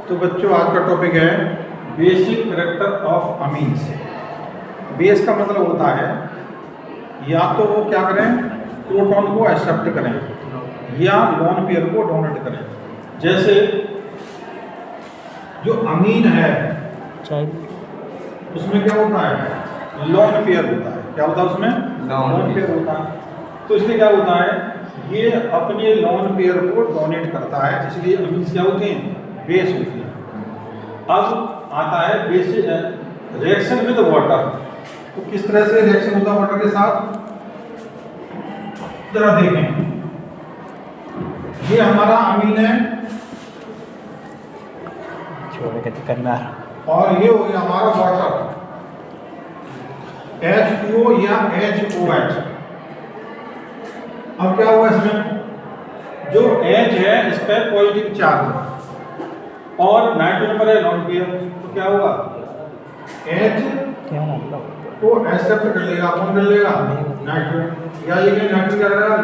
तो बच्चों आज का टॉपिक है basic character of amines. Base का मतलब होता है या तो वो क्या करें, प्रोटॉन को एक्सेप्ट करें या लोन पेयर को डोनेट करें। जैसे जो अमीन है उसमें क्या होता है, लोन पेयर होता है। क्या होता है उसमें? लोन पेयर होता है। तो इसलिए क्या होता है, ये अपने लोन पेयर को डोनेट करता है, इसलिए अमीन्स क्या होते हैं, बेस होती है। अब आता है बेसिक रिएक्शन विद वाटर। तो किस तरह से रिएक्शन होता है वाटर के साथ, जरा देखें। ये हमारा अमीन है करना, और ये हो गया हमारा वाटर H2O या HOH। अब क्या हुआ इसमें, जो H है इस पर पॉजिटिव चार्ज और नाइट्रोजन पर है लोन पेयर, तो क्या होगा, H को एक्सेप्ट कर लेगा, कौन कर लेगा, नाइट्रोजन। या ये नाइट्रोजन क्या करेगा,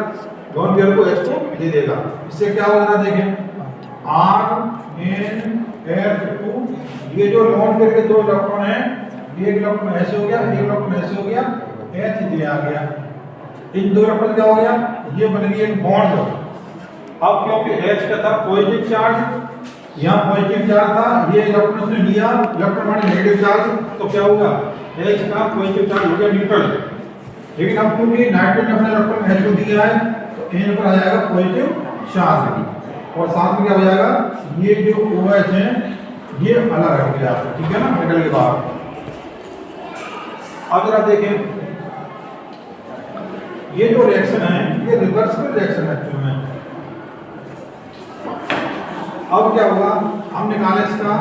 लोन पेयर को H को दे देगा। इससे क्या होगा देखें, RNH2, ये जो लोन पेयर के दो इलेक्ट्रॉन है, एक इलेक्ट्रॉन ऐसे हो गया, एक इलेक्ट्रॉन ऐसे हो गया, H दिया आ गया। इन दो इलेक्ट्रॉन क्या हो गया, ये बन गई एक बॉन्ड। अब क्योंकि H का था पॉजिटिव चार्ज, यहाँ पॉजिटिव चार्ज था, ये इलेक्ट्रॉन ने लिया, इलेक्ट्रॉन माने नेगेटिव चार्ज, तो क्या होगा, H का पॉजिटिव चार्ज हो गया न्यूट्रल। लेकिन अब क्योंकि नाइट्रोजन अपने इलेक्ट्रॉन H को दिया है, तो N पर आ जाएगा पॉजिटिव चार्ज, और साथ में क्या हो जाएगा, ये जो OH है ये अलग हट गया, ठीक है ना, निकल के बाहर। अब जरा देखें, ये जो रिएक्शन है ये रिवर्सिबल रिएक्शन है एक्चुअल में। अब क्या होगा, हम निकालें इसका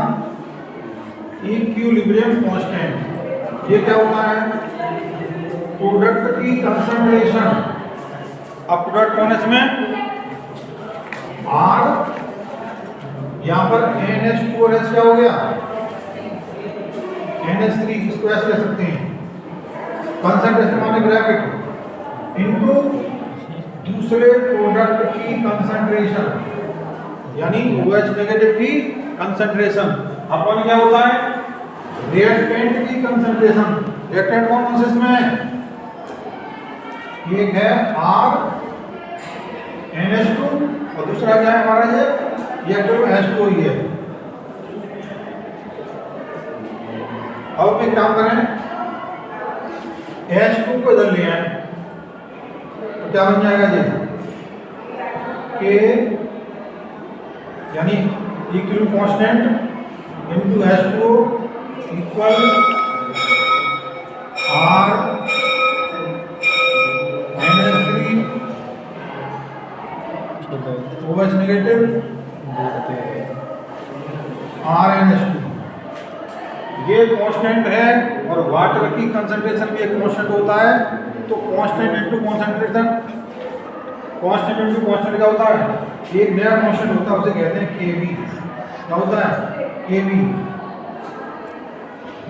इक्विलिब्रियम कांस्टेंट। ये क्या होता है, प्रोडक्ट की कंसंट्रेशन। अब प्रोडक्ट कौन है इसमें, R, यहां पर NH2 और H क्या हो गया, NH3, इसको ऐसे ले सकते हैं, कंसंट्रेशन माने ब्रैकेट इनटू दूसरे प्रोडक्ट की कंसंट्रेशन, यानी OH नेगेटिव की कंसंट्रेशन अपन क्या होता है, रिएक्टेंट की कंसंट्रेशन। रिएक्टेंट कौन से इसमें है, एक है R NH2 और दूसरा क्या है हमारा, ये एक्चुअल में H2 ही है। अब एक काम करें, H2 को इधर ले आए तो क्या बन जाएगा जी, K यानी equilibrium constant into H2O equal R NH3 OH negative RNH2। ये कांस्टेंट है और वाटर की कंसंट्रेशन भी एक कांस्टेंट होता है। तो constant into concentration, constant into constant क्या होता है, एक नया कांस्टेंट होता है, उसे कहते हैं Kb। क्या होता है, Kb।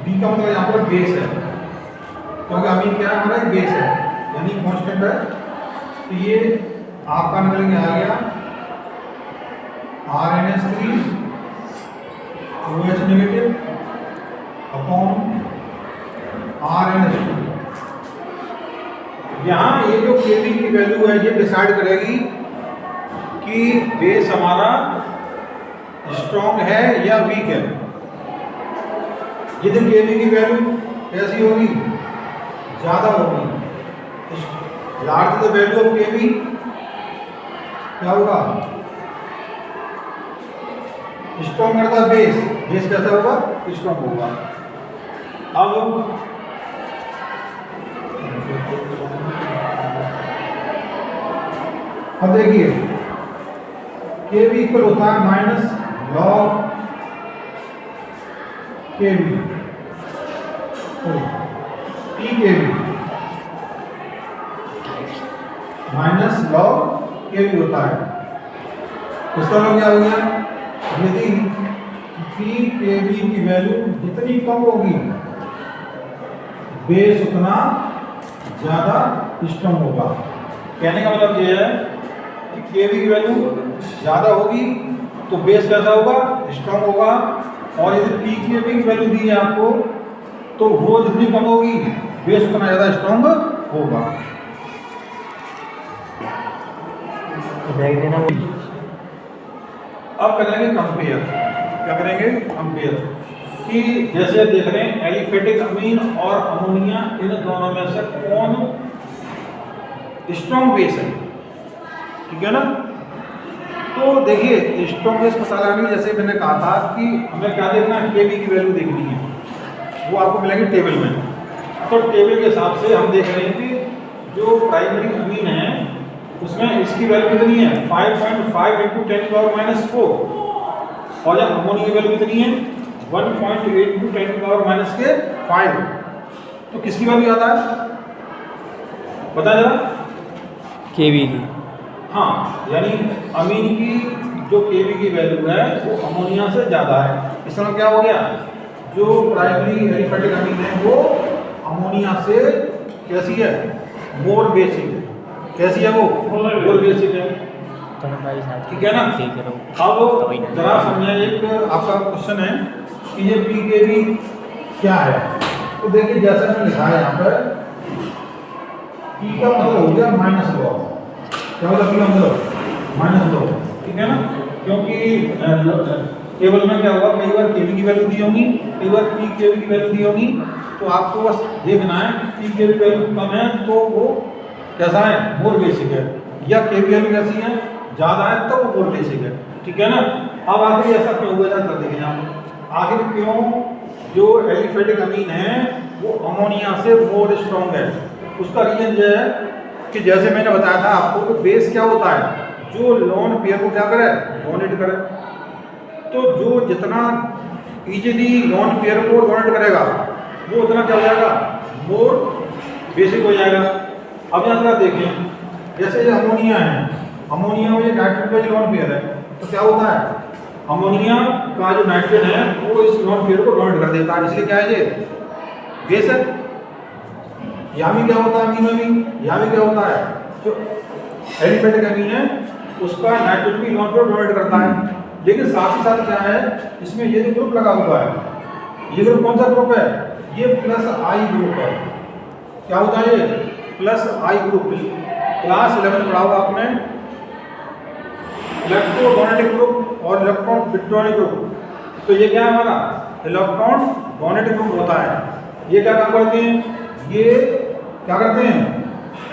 B का मतलब यहाँ पर बेस है, क्योंकि अमीन क्या है हमारा, बेस है यानी कांस्टेंट है। तो ये आपका निकल के आ गया RNH3 OH negative upon RNH2। यहाँ ये जो Kb की वैल्यू है ये डिसाइड करेगी कि बेस हमारा स्ट्रॉन्ग है या वीक है। यदि Kb की वैल्यू कैसी होगी, ज़्यादा होगी, large the value of Kb क्या होगा, स्ट्रॉन्ग करता बेस, बेस कैसा होगा, स्ट्रॉन्ग होगा। अब देखिए Kb इक्वल होता है minus log Kb, Pkb minus log Kb होता है। इसका मतलब क्या हो गया, यदि Pkb की वैल्यू जितनी कम होगी बेस उतना ज्यादा स्ट्रॉन्ग होगा। कहने का मतलब ये है कि Kb की वैल्यू ज्यादा होगी तो बेस कैसा होगा, स्ट्रॉन्ग होगा। और यदि पी की भी वैल्यू दी है आपको, तो वो जितनी कम होगी बेस उतना ज़्यादा स्ट्रॉन्ग होगा। देख देना वो अब करेंगे कंपेयर। क्या करेंगे, कंपेयर। कि जैसे देख रहे हैं एलिफेटिक अमीन और अमोनिया, इन दोनों में से कौन स्ट्रॉन्ग बेस है, ठीक है ना। तो देखिए स्ट्रॉन्ग बेस पता लगाने के, जैसे मैंने कहा था कि हमें क्या देखना है, केबी की वैल्यू देखनी है, वो आपको मिलेगी टेबल में। तो टेबल के हिसाब से हम देख रहे हैं कि जो प्राइमरी अमीन है उसमें इसकी वैल्यू कितनी है, 5.5 × 10⁻⁴। और जब अमोनिया की वैल्यू कितनी है, 1.8 × 10⁻⁵। तो किसकी वैल्यू ज़्यादा है, बता जरा। केवी की। हाँ, यानी अमीन की जो केबी की वैल्यू है वो अमोनिया से ज़्यादा है। इसका मतलब क्या हो गया, जो प्राइमरी एलिफेटिक अमीन है वो अमोनिया से कैसी है, मोर बेसिक है। कैसी है वो, मोर बेसिक है, ठीक है ना। अब जरा समझिए, एक आपका क्वेश्चन है कि ये पी के बी क्या है। तो देखिए जैसा मैंने लिखा है यहाँ पर, पी का मतलब हो गया -लॉ। क्या मतलब पी का मतलब, -लॉ, ठीक है ना। क्योंकि टेबल में क्या होगा, कई बार केबी की वैल्यू दी होगी, कई बार पी केबी की वैल्यू दी होगी। तो आपको बस देखना है पी केबी की वैल्यू कम है तो वो कैसा है, मोर बेसिक है, या केबी वैल्यू कैसी है, ज़्यादा है तो वो मोर बेसिक है, ठीक है ना। अब आखिर ऐसा क्यों हुआ, कर देंगे यहाँ पर आखिर क्यों जो एलिफेटिक अमीन है वो अमोनिया से मोर स्ट्रॉन्ग है। उसका रीजन ये है कि जैसे मैंने बताया था आपको कि बेस क्या होता है, जो लोन पेयर को क्या करे, डोनेट करे। तो जो जितना इजीली लोन पेयर को डोनेट करेगा वो उतना क्या हो जाएगा, मोर बेसिक हो जाएगा। अब यहाँ जरा देखें, जैसे ये अमोनिया है, अमोनिया में ये नाइट्रोजन का लोन पेयर है, तो क्या होता है, अमोनिया का जो नाइट्रोजन है वो इस लोन पेयर को डोनेट कर देता है, इसलिए क्या है ये बेस है। यहाँ भी क्या होता है, अमीन में भी यहाँ भी क्या होता है, जो एलिफेटिक अमीन है उसका नाइट्रोजन भी लोन पेयर डोनेट करता है। लेकिन साथ ही साथ क्या है, इसमें ये जो ग्रुप लगा हुआ है, ये ग्रुप कौन सा ग्रुप है, ये +I ग्रुप है। क्या होता है ये, +I ग्रुप। क्लास 11 पढ़ा हुआ आपने, इलेक्ट्रोडोनेटिक ग्रुप और इलेक्ट्रॉन विट्रोनिक ग्रुप। तो ये क्या है हमारा, इलेक्ट्रॉन डोनेटिक ग्रुप होता है। ये क्या काम करते हैं, ये क्या करते हैं,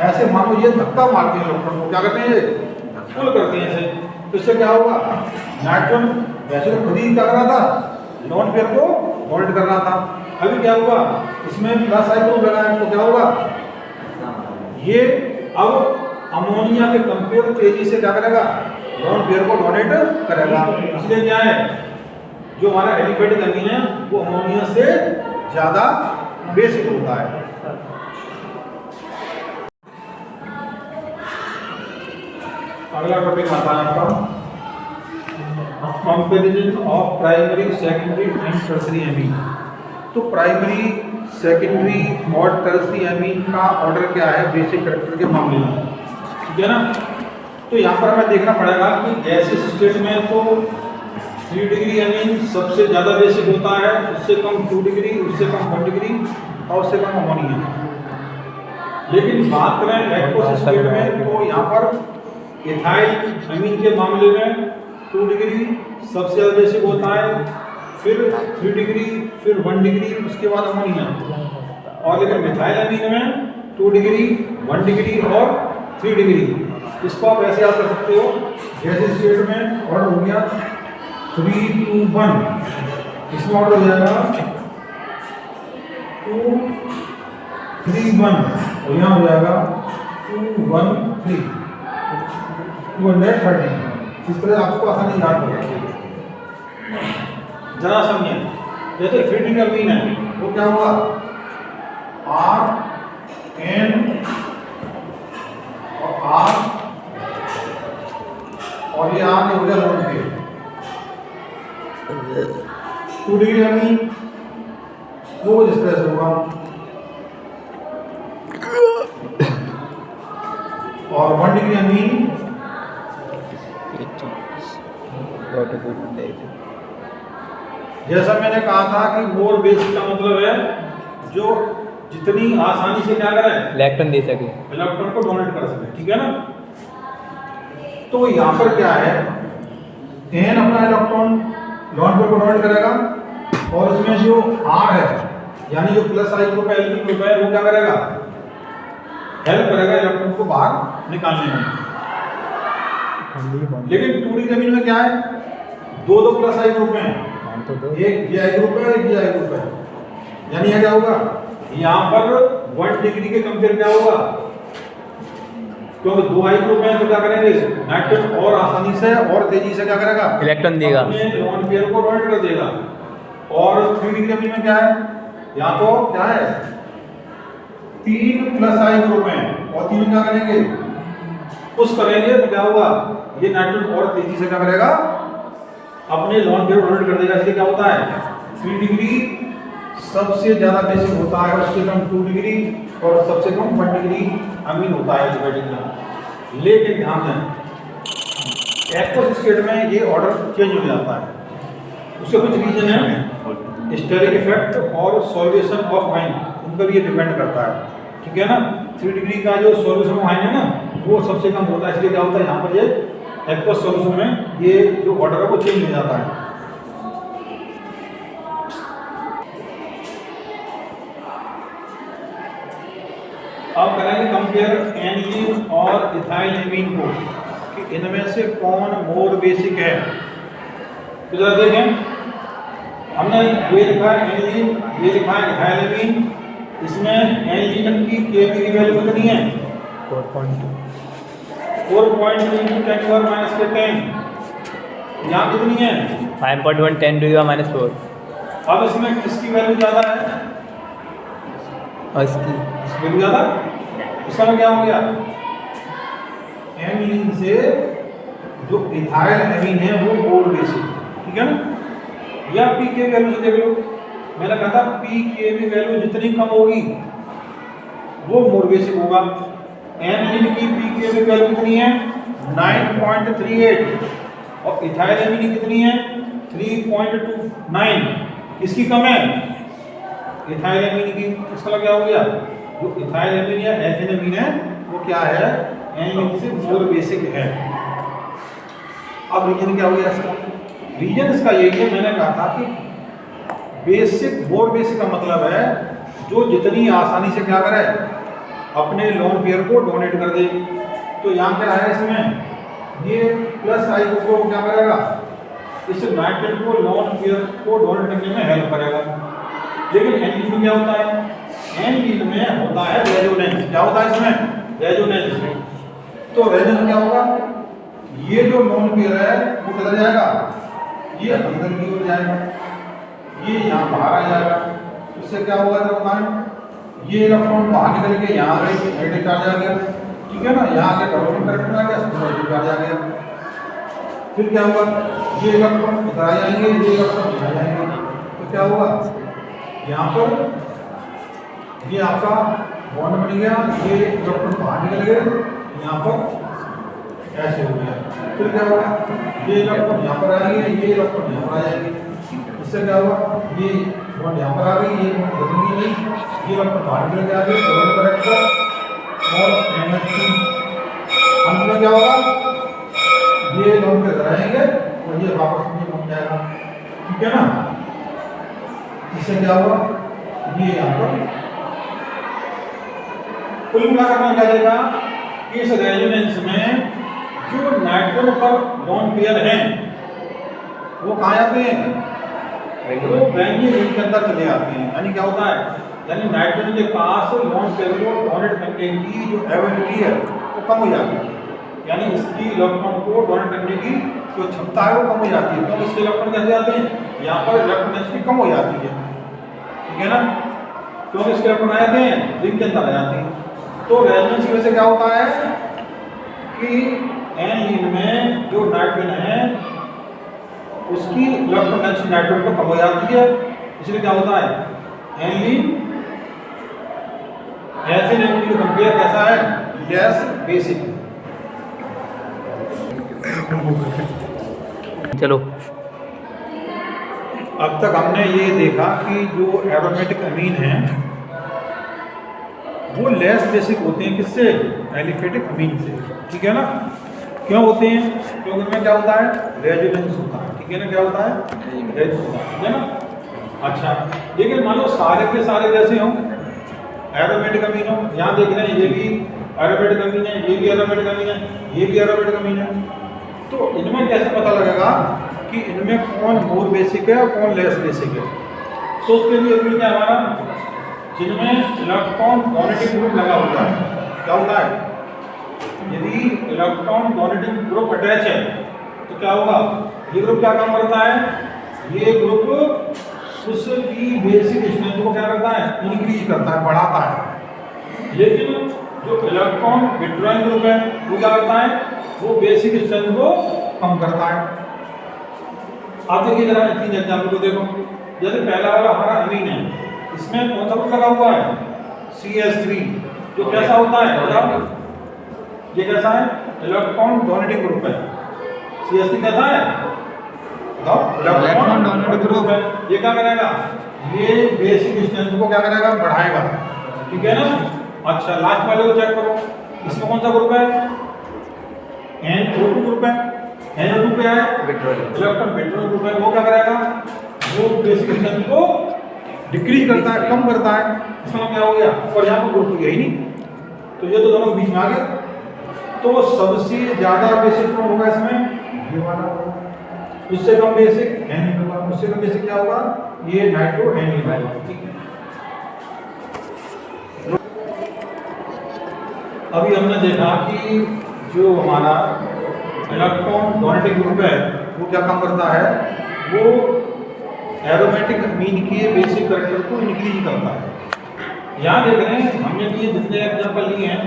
ऐसे मानो ये धक्का मारते हैं इलेक्ट्रॉन को, क्या करते हैं, ये पुल करते हैं ऐसे। तो इससे क्या होगा, नाइट्रोजन वैसे तो खुद ही क्या कर रहा था, लोन पेयर को डोनेट कर रहा था। अभी क्या होगा, इसमें +I ग्रुप लगा है, तो क्या होगा, ये अब अमोनिया के कंपेयर तेजी से क्या करेगा, लोन पेयर को डोनेट करेगा। इसलिए क्या है, जो हमारा एलिफेटिक अमीन है वो अमोनिया से ज़्यादा बेसिक होता है। अगला टॉपिक आता है आपका comparison of primary, secondary and tertiary amine. तो प्राइमरी, सेकेंडरी और टर्शियरी अमीन का ऑर्डर क्या है बेसिक कैरेक्टर के मामले में, ठीक है ना। तो यहाँ पर हमें देखना पड़ेगा कि गैसियस स्टेट में तो 3 डिग्री अमीन सबसे ज़्यादा बेसिक होता है, उससे कम 2 डिग्री, उससे कम 1 डिग्री और उससे कम अमोनिया। लेकिन बात करें एक्वस स्टेट में, तो यहाँ पर इथाइल अमीन के मामले में 2 डिग्री सबसे ज़्यादा बेसिक होता है, फिर 3 डिग्री, फिर 1 डिग्री, उसके बाद अमोनिया। और लेकिन मिथाइल अमीन में 2 डिग्री, 1 डिग्री और 3 डिग्री। इसको आप ऐसे याद कर सकते हो, जैसे स्टेट में ऑर्डर हो गया 3, 2, 1, इसमें ऑर्डर हो जाएगा 2, 3, 1 और यहाँ हो जाएगा 2, 1, 3, 230। इस तरह आपको आसानी याद हो जाएगी। जरा समझिए, जैसे 3 डिग्री अमीन है वो क्या होगा, R N और R और ये R हो गया लोन पेयर। 2 डिग्री अमीन वो इस तरह से होगा, और 1 डिग्री अमीन जैसा मैंने कहा था कि मोर बेसिक का मतलब है जो जितनी आसानी से क्या करे, इलेक्ट्रॉन दे सके, इलेक्ट्रॉन को डोनेट कर सके, ठीक है ना। तो यहाँ पर क्या है, एन अपना इलेक्ट्रॉन लोन पेयर को डोनेट करेगा और उसमें जो आर है यानी जो प्लस आई ग्रुप एल ग्रुप है वो क्या करेगा, हेल्प करेगा इलेक्ट्रॉन को बाहर निकालने में। लेकिन 2D जमीन में क्या है, दो दो प्लस आई ग्रुप हैं, एक ये आई ग्रुप है एक ये आई ग्रुप है, यानी यह क्या होगा, यहाँ पर 1 डिग्री के कंपेयर क्या होगा, क्योंकि दो आई ग्रुप हैं तो क्या करेंगे, नाइट्रोजन और आसानी से और तेजी से क्या करेगा, इलेक्ट्रॉन देगा, अपने लोन पेयर को डोनेट कर देगा। और 3D जमीन में क्या है, यहाँ तो क्या है 3 प्लस आई ग्रुप हैं और 3 क्या करेंगे, पुश करेंगे तो क्या होगा, ये नाइट्रोजन और तेजी से क्या करेगा, अपने लोन पेयर को डोनेट कर देगा। इसलिए क्या होता है 3 डिग्री सबसे ज्यादा बेसिक होता है, उससे कम 2 डिग्री और सबसे कम 1 डिग्री अमीन होता है डिवाइडिंग में। लेकिन ध्यान दें एक्वस स्टेट में ये ऑर्डर चेंज हो जाता है, उसके कुछ रीजन है, स्टेरिक इफेक्ट और सॉल्वेशन ऑफ वाइन, उन पर ये डिपेंड करता है, ठीक है ना। 3 डिग्री का जो सॉल्यूशन ऑफ वाइन है ना वो सबसे कम होता है, इसलिए क्या होता है यहाँ पर ये एक्वस सॉल्यूशन में ये जो ऑर्डर है वो चेंज हो जाता है। अब करेंगे कंपेयर एनिलीन और इथाइलेमीन को कि इनमें से कौन मोर बेसिक है। तो जरा देखें, हमने ये लिखा है एनिलीन, ये लिखा है इथाइलेमीन, इसमें एनिलीन की केबी की वैल्यू कितनी है 4.2 × 10⁻⁻10, यहाँ कितनी है 5.1 10⁻⁴। अब इसमें किसकी वैल्यू ज़्यादा है, और इसकी वैल्यू ज़्यादा, इसका मतलब क्या हो गया, एनिलीन से जो इथाइल एमीन है वो मोर बेसिक, ठीक है ना। या पी के वैल्यू से देख लो, मैंने कहा था पी के भी वैल्यू जितनी कम होगी वो मोर बेसिक होगा। एनिलीन की पी के भी वैल्यू कितनी है 9.38 और इथाइल एमीन की कितनी है 3.29, किसकी कम है, इथाइल एमीन की। इसका मतलब क्या हो गया, जो इथाइल एमीन या एथेन एमीन है वो क्या है, एनिलीन से मोर बेसिक है। अब रीजन क्या हो गया इसका, रीजन इसका यही है, मैंने कहा था कि बेसिक मोर बेसिक का मतलब है जो जितनी आसानी से क्या करे, अपने लोन पेयर को डोनेट कर दे। तो यहाँ क्या है, इसमें ये प्लस आई को क्या करेगा, इस नाइट्रोजन को लोन पेयर को डोनेट करने में हेल्प करेगा। लेकिन एनिलीन में क्या होता है, एनिलीन में होता है रेजोनेंस, क्या होता है इसमें रेजोनेंस। तो रेजोनेंस क्या होगा, ये जो लोन पेयर है वो किधर जाएगा, ये अंदर की ओर जाएगा, ये यहाँ बाहर आ जाएगा। इससे क्या होगा, जब ये इलेक्ट्रॉन बाहर निकल के यहाँ नेगेटिव चार्ज आ गया, ठीक है ना, यहाँ आके डबल करंट आ गया, पॉजिटिव चार्ज आ गया। फिर क्या होगा, ये इलेक्ट्रॉन इधर आ जाएंगे, ये इलेक्ट्रॉन इधर आ जाएंगे, तो क्या होगा, यहाँ पर ये आपका बॉन्ड बन गया, ये इलेक्ट्रॉन बाहर निकल गए, यहाँ पर ऐसे हो गया। फिर क्या होगा, ये इलेक्ट्रॉन यहाँ पर आएंगे, ये इलेक्ट्रॉन यहाँ पर आ जाएंगे, इससे क्या होगा, ये बॉन्ड यहाँ पर आ गई, ये बॉन्ड बदलेंगे नहीं, ये इलेक्ट्रॉन बाहर निकल के आ गए, डबल करेक्टर और NH2। अंत में क्या होगा, ये लोन पे रहेंगे और ये वापस में बन जाएगा, ठीक है ना। इससे क्या हुआ, ये यहाँ पर कुल मिलाकर मैं कह देगा कि इस रेजोनेंस में जो नाइट्रोजन पर लोन पेयर हैं वो कहाँ जाते हैं, वो बेंजीन रिंग के अंदर चले आते हैं। यानी क्या होता है, यानी नाइट्रोजन के पास लोन पेयर को डोनेट करने की जो एबिलिटी है वो कम हो जाती है, यानी इसकी इलेक्ट्रॉन को डोनेट करने की जो क्षमता है वो कम हो जाती है। क्योंकि इसके इलेक्ट्रॉन कैसे जाते हैं, यहाँ पर इलेक्ट्रॉन डेंसिटी कम हो जाती है, ठीक है ना, क्योंकि इसके इलेक्ट्रॉन आ जाते हैं रिंग के अंदर आ जाते हैं। तो रेजोनेंस की वजह से क्या होता है कि एनिलीन में जो नाइट्रोजन है उसकी इलेक्ट्रॉन डेंसिटी नाइट्रोजन पर कम हो जाती है, इसलिए क्या होता है एनिलीन एथेन एमिन के कंपेयर कैसा है, लेस बेसिक। चलो। अब तक हमने ये देखा कि जो एरोमेटिक अमीन हैं वो लेस बेसिक होते हैं किससे? एलिफेटिक अमीन से, ठीक है ना। क्यों होते हैं? क्योंकि उनमें क्या होता है? रेजोनेंस होता है, ठीक है ना। क्या होता है? रेजोनेंस होता है, ठीक है ना। अच्छा, लेकिन मान लो सारे के सारे जैसे हों, एरोमेटिक अमीन हो, यहाँ देख रहे हैं ये भी एरोमेटिक अमीन है, ये भी एरोमेटिक अमीन है, ये भी एरोमेटिक अमीन है, तो इनमें कैसे पता लगेगा कि इनमें कौन मोर बेसिक है और कौन लेस बेसिक है? तो उसके लिए रूल क्या हमारा, जिनमें इलेक्ट्रॉन डोनेटिंग ग्रुप लगा होता है, क्या होता है? यदि इलेक्ट्रॉन डोनेटिंग ग्रुप अटैच है तो क्या होगा? ये ग्रुप क्या काम करता है? ये ग्रुप उसकी बेसिक स्ट्रेंथ को क्या करता है? इंक्रीज करता है, बढ़ाता है। लेकिन जो इलेक्ट्रॉन विथड्रॉइंग ग्रुप है वो क्या करता है? वो बेसिक स्ट्रेंथ को कम करता है। आप देखिए जरा तीन एग्जाम्पल को देखो। जैसे पहला वाला हमारा अमीन है, इसमें कौन सा ग्रुप लगा हुआ है? CH3, जो कैसा होता है बताओ? ये कैसा है? इलेक्ट्रॉन डोनेटिंग ग्रुप है। CH3 कैसा है बताओ? इलेक्ट्रॉन डोनेटिंग ग्रुप है। ये क्या करेगा? ये बेसिक स्ट्रेंथ को क्या करेगा? बढ़ाएगा, ठीक है ना। अच्छा, लास्ट वाले को चेक करो, इसमें कौन सा ग्रुप है? NO2 ग्रुप है। NO2 क्या है? इलेक्ट्रॉन विथड्रॉइंग ग्रुप है। वो क्या करेगा? वो बेसिक स्ट्रेंथ को डिक्रीज करता है, कम करता है। इसका क्या हो गया? और यहाँ पर ग्रुप यही नहीं, तो ये तो दोनों बीच में आ गया। तो सबसे ज्यादा बेसिक कौन होगा इसमें? ये वाला होगा। उससे कम बेसिक एनिल होगा। उससे कम बेसिक क्या होगा? ये नाइट्रो एनिल होगा, ठीक है। अभी हमने देखा कि जो हमारा इलेक्ट्रॉन डोनेटिंग ग्रुप है वो क्या काम करता है? वो एरोमेटिक अमीन के बेसिक कैरेक्टर को इंक्रीज करता है। यहाँ देख रहे हैं हमने लिए जितने एग्जाम्पल लिए हैं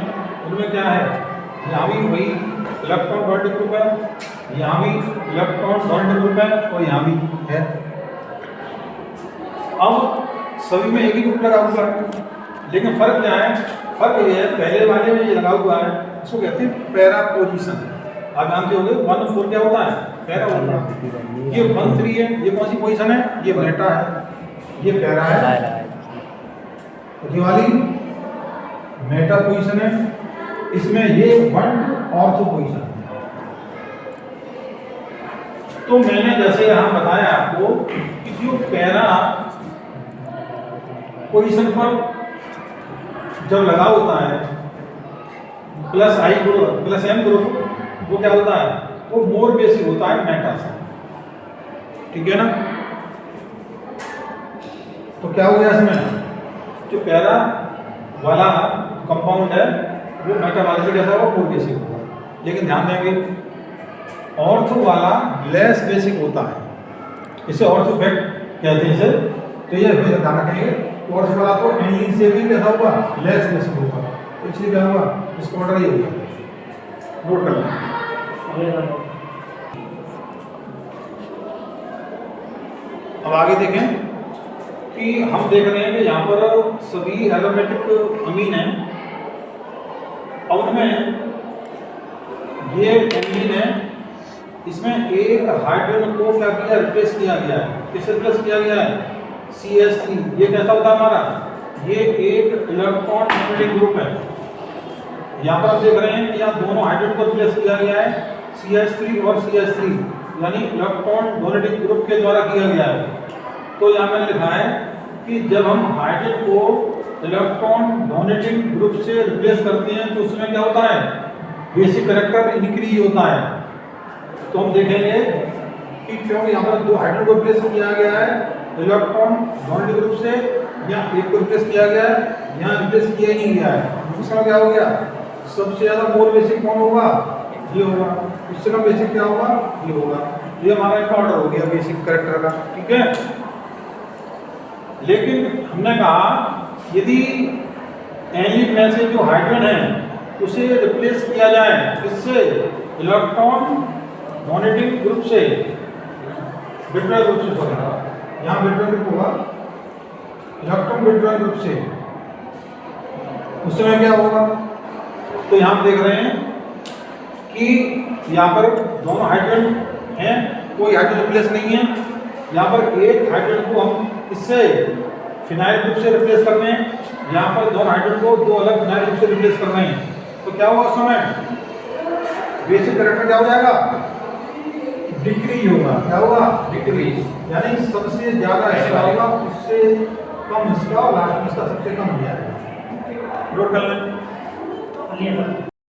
उनमें क्या है? यहाँ भी वही इलेक्ट्रॉन डोनेटिंग ग्रुप है, यहाँ भी इलेक्ट्रॉन डोनेटिंग ग्रुप है और यहाँ भी है। अब सभी में एक ही ग्रुप लगा हुआ है, लेकिन फर्क क्या है? फर्क ये है, पहले वाले में ये लगा हुआ है, इसको कहते हैं पैरा पोजीशन। आप जानते होंगे 1-4 क्या होता है? पैरा होता है। ये 1-3 है, ये कौन सी पोजीशन है? ये मेटा है, ये पैरा है। ये वाली मेटा पोजीशन है, इसमें ये 1 ऑर्थो पोजीशन है। तो मैंने जैसे यहाँ बताया आपको कि जो पैरा पोजीशन पर जब लगा होता है प्लस आई ग्रुप प्लस एम ग्रुप, वो क्या होता है? वो मोर बेसिक होता है मेटा से, ठीक है ना। तो क्या हो गया इसमें? जो पैरा वाला कंपाउंड है वो मेटा वाले से कैसा होगा? मोर बेसिक होगा। लेकिन ध्यान देंगे ऑर्थो वाला लेस बेसिक होता है, इसे ऑर्थो फैक्ट कहते हैं इसे। तो ये ध्यान रखेंगे, ऑर्थो वाला तो एनिलीन से भी कैसा होगा? लेस बेसिक होगा। तो इसलिए क्या होगा? इसका ऑर्डर ये होगा, नोट कर लें। अब आगे देखें कि हम देख रहे हैं कि यहाँ पर सभी एरोमेटिक अमीन हैं और उनमें ये एमीन है, इसमें एक हाइड्रोजन को क्या किया? रिप्लेस किया गया है। किससे रिप्लेस किया गया है? CH3। ये कैसा होता है हमारा? ये एक इलेक्ट्रॉन डोनेटिंग ग्रुप है। यहाँ पर आप देख रहे हैं कि यहाँ दोनों हाइड्रोजन को रिप्लेस किया गया है, CH3 और CH3, यानी इलेक्ट्रॉन डोनेटिंग ग्रुप के द्वारा किया गया है। तो यहाँ मैंने लिखा है कि जब हम हाइड्रोजन को इलेक्ट्रॉन डोनेटिंग ग्रुप से रिप्लेस करते हैं तो उसमें क्या होता है? बेसिक कैरेक्टर इंक्रीज होता है। तो हम देखेंगे कि क्योंकि यहाँ पर 2 हाइड्रोजन को रिप्लेस किया गया है इलेक्ट्रॉन डोनेटिंग ग्रुप से, यहाँ एक को रिप्लेस किया गया है, यहाँ रिप्लेस किया ही नहीं गया है। इसका क्या हो गया? सबसे ज्यादा मोर बेसिक कौन होगा? ये होगा। इससे कम बेसिक क्या होगा? ये होगा। ये हमारा एक ऑर्डर हो गया बेसिक कैरेक्टर का, ठीक है। लेकिन हमने कहा यदि एनिलीन में से जो हाइड्रोजन है उसे रिप्लेस किया जाए किससे? इलेक्ट्रॉन डोनेटिंग ग्रुप से, विथड्रॉइंग ग्रुप से होगा। यहाँ विथड्रॉइंग ग्रुप होगा इलेक्ट्रॉन विथड्रॉइंग ग्रुप से, उस समय क्या होगा? तो यहाँ देख रहे हैं कि यहाँ पर दोनों हाइड्रोजन हैं कोई हाइड्रोजन रिप्लेस नहीं है। यहाँ पर एक हाइड्रोजन को हम इससे फिनाइल ग्रुप से रिप्लेस कर रहे हैं, यहाँ पर दोनों हाइड्रोजन को दो अलग फिनाइल ग्रुप से रिप्लेस कर रहे हैं। तो क्या होगा उस समय बेसिक कैरेक्टर क्या हो जाएगा, डिक्रीज होगा। क्या होगा, डिक्रीज, यानी सबसे ज्यादा ऐसा होगा उससे कम इसका और लास्ट में इसका सबसे कम हो जाएगा। नोट कर लें।